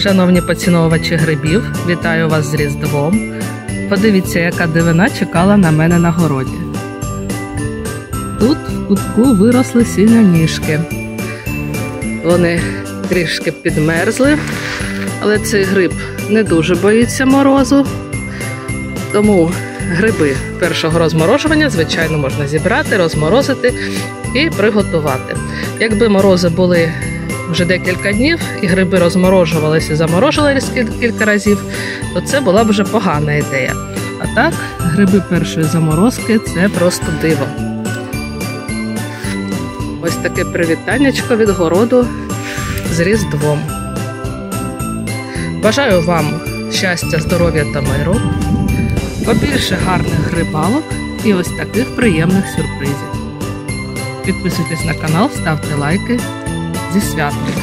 Шановні поціновувачі грибів, вітаю вас з Різдвом. Подивіться, яка дивина чекала на мене на городі. Тут в кутку виросли сіняніжки. Вони трішки підмерзли, але цей гриб не дуже боїться морозу. Тому гриби першого розморожування, звичайно, можна зібрати, розморозити і приготувати. Якби морози були вже декілька днів і гриби розморожувалися і заморожувалися кілька разів, то це була б вже погана ідея. А так, гриби першої заморозки – це просто диво. Ось таке привітаннячко від городу з Різдвом. Бажаю вам щастя, здоров'я та миру, побільше гарних грибалок і ось таких приємних сюрпризів. Підписуйтесь на канал, ставте лайки. Зі святом!